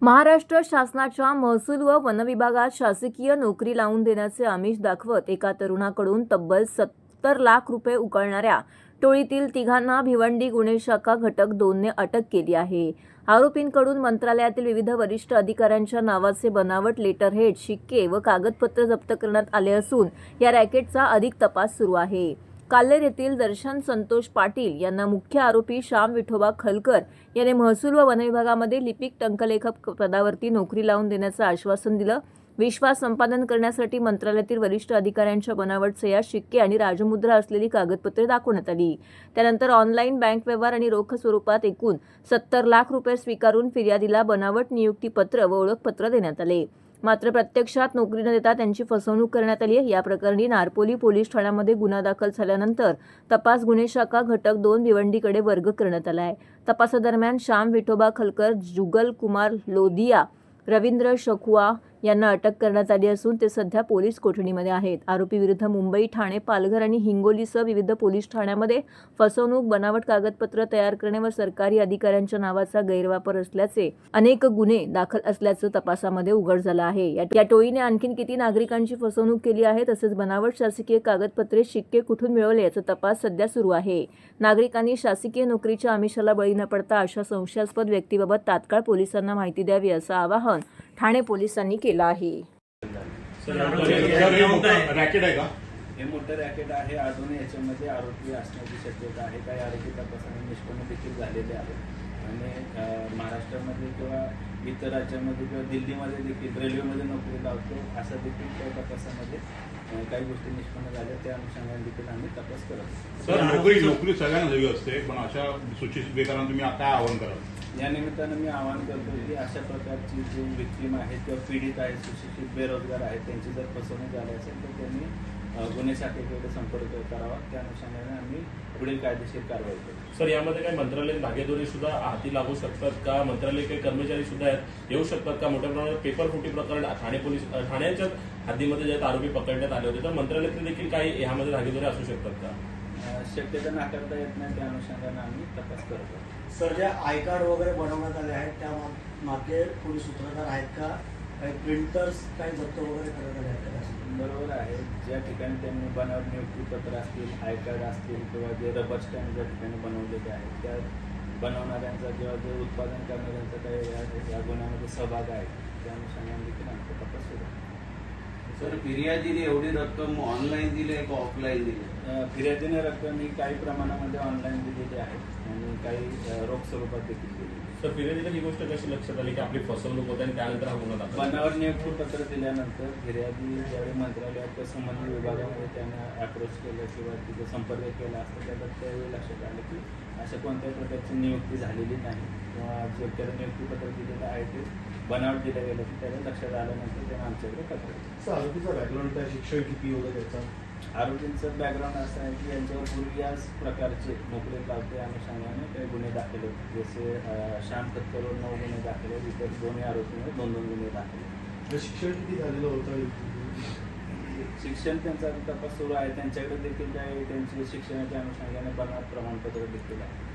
महाराष्ट्र शासनाच्या महसूल व वन विभागात शासकीय नोकरी लावून देण्याचे आमिष दाखवत एका तरुणाकडून तब्बल 70 लाख रुपये उकळणाऱ्या टोळीतील तिघांना भिवंडी गुन्हे शाखा घटक 2 ने अटक केली आहे। आरोपींकडून मंत्रालयातील विविध वरिष्ठ अधिकाऱ्यांच्या नावाचे बनावट लेटरहेड, शिक्के व कागदपत्र जप्त करण्यात आले असून या रॅकेटचा अधिक तपास सुरू आहे। काल्हेर येथील दर्शन संतोष पाटील यांना मुख्य आरोपी श्याम विठोबा खलकर याने महसूल व वन विभागामध्ये लिपिक टंकलेखक पदावरती नोकरी लावून देण्याचं आश्वासन दिलं। विश्वास संपादन करण्यासाठी मंत्रालयातील वरिष्ठ अधिकाऱ्यांच्या बनावट सह्या, शिक्के आणि राजमुद्रा असलेली कागदपत्रे दाखवण्यात आली। त्यानंतर ऑनलाईन बँक व्यवहार आणि रोख स्वरूपात एकूण 70 लाख रुपये स्वीकारून फिर्यादीला बनावट नियुक्तीपत्र व ओळखपत्र देण्यात आले। मात्र प्रत्यक्षात नोकरी न देता त्यांची फसवणूक करण्यात आली आहे। या प्रकरणी नारपोली पोलीस ठाण्यामध्ये गुन्हा दाखल झाल्यानंतर तपास गुन्हे शाखा घटक 2 भिवंडीकडे वर्ग करण्यात आला आहे। तपासादरम्यान श्याम विठोबा खलकर, जुगल कुमार लोधिया, रवींद्र शकुआ यांना अटक करण्यात आली असून ते सध्या पोलीस कोठडीमध्ये आहेत। आरोपी विरुद्ध मुंबई, ठाणे, पालघर आणि हिंगोलीसह विविध पोलीस ठाण्यामध्ये फसवणूक, बनावट कागदपत्र तयार करणे व सरकारी अधिकाऱ्यांच्या नावाचा गैरवापर असल्याचे अनेक गुन्हे दाखल असल्याचं तपासामध्ये उघड झालं आहे। या टोळीने आणखी किती नागरिकांची फसवणूक केली आहे तसेच बनावट शासकीय कागदपत्रे, शिक्के कुठून मिळवले याचा तपास सध्या सुरू आहे। नागरिकांनी शासकीय नोकरीच्या आमिषाला बळी न पडता अशा संशयास्पद व्यक्तीबाबत तात्काळ पोलिसांना माहिती द्यावी असं आवाहन ठाणे पोलिसांनी केलं आहे। रॅकेट आहे का? हे मोठं रॅकेट आहे। अजूनही याच्यामध्ये आरोपी असण्याची शक्यता आहे। काही आरोपी तपासाने निष्पन्न देखील झालेले आहेत आणि महाराष्ट्रामध्ये किंवा इतर राज्यामध्ये किंवा दिल्लीमध्ये देखील रेल्वेमध्ये नोकरी लावतो असं देखील त्या तपासामध्ये काही गोष्टी निष्पन्न झाल्या। त्या अनुषंगाने देखील आम्ही तपास करत सर, नोकरी सगळ्यांना हवी असते, पण अशा सूचित बेकारांना तुम्ही काय आवाहन कराल? या निमित्तानं मी आवाहन करतो की अशा प्रकारची जी विक्टीम आहेत किंवा पीडित आहेत, सुशिक्षित बेरोजगार आहेत, त्यांची जर फसवणूक झाली असेल तर त्यांनी गुन्हे शाखेकडे संपर्क करावा। त्या अनुषंगाने आम्ही पुढील कायदेशीर कारवाई करू। सर, यामध्ये काही मंत्रालयीन भागीदारी सुद्धा हाती लागू शकतात का? मंत्रालय काही कर्मचारी सुद्धा आहेत येऊ शकतात का? मोठ्या प्रमाणात पेपर फुटी प्रकरण ठाण्याच्या हद्दीमध्ये जे आरोपी पकडण्यात आले होते तर मंत्रालयातले देखील काही यामध्ये भागीदारी असू शकतात का? शक्यता नाकारता येत नाही। त्या अनुषंगाने आम्ही तपास करतो। सर, ज्या आय कार्ड वगैरे बनवण्यात आले आहेत त्या मागे पोलीस सूत्रधार आहेत का? काही प्रिंटर्स काही जप्त वगैरे करण्यात आले आहेत का? बरोबर आहे। ज्या ठिकाणी त्यांनी बनावट नियुक्तीपत्र असतील, आय कार्ड असतील किंवा जे रबर स्टॅम्प ज्या ठिकाणी बनवलेले आहेत त्या बनवणाऱ्यांचा किंवा जे उत्पादन करणाऱ्यांचा काही या गुन्ह्यामध्ये सहभाग आहे त्या अनुषंगाने देखील आमचा तपास सुरू आहे। सर, फिर्यादीने एवढी रक्कम ऑनलाईन दिली आहे का ऑफलाईन दिली? फिर्यादीने रक्कम ही काही प्रमाणामध्ये ऑनलाईन दिलेली आहे आणि काही रोख स्वरूपात देखील दिली। सर, फिर्यादीला ही गोष्ट कशी लक्षात आली की आपली फसवणूक होते आणि त्यानंतर हा गुन्हा दाखल? बनावट नियुक्तीपत्र दिल्यानंतर फिर्यादी ज्यावेळी मंत्रालयात संबंधित विभागामध्ये त्यांना अप्रोच केलं किंवा तिथे संपर्क केला असता त्याला त्यावेळी लक्षात आलं की अशा कोणत्याही प्रकारची नियुक्ती झालेली नाही किंवा जे त्याला नियुक्तीपत्र दिलेलं आहे ते बनावट दिलं गेलं की त्याला लक्षात आल्यानंतर त्यांना आमच्याकडे तक्रार। आरोपीचा बॅकग्राऊंड काय, शिक्षण किती वगैरे त्याचा? आरोपींचं बॅकग्राऊंड असं आहे की यांच्यावर पूर्वी याच प्रकारचे नोकरी लावते अनुषंगाने काही गुन्हे दाखल होते। जसे श्याम खतकरवर 9 गुन्हे दाखल आहेत, इतर दोन्ही आरोपींवर 2-2 गुन्हे दाखल आहेत। शिक्षण किती झालेलं होतं? शिक्षण त्यांचा तपास सुरू आहे। त्यांच्याकडे देखील काही त्यांचे शिक्षणाच्या अनुषंगाने बनावट प्रमाणपत्र देखील आहे।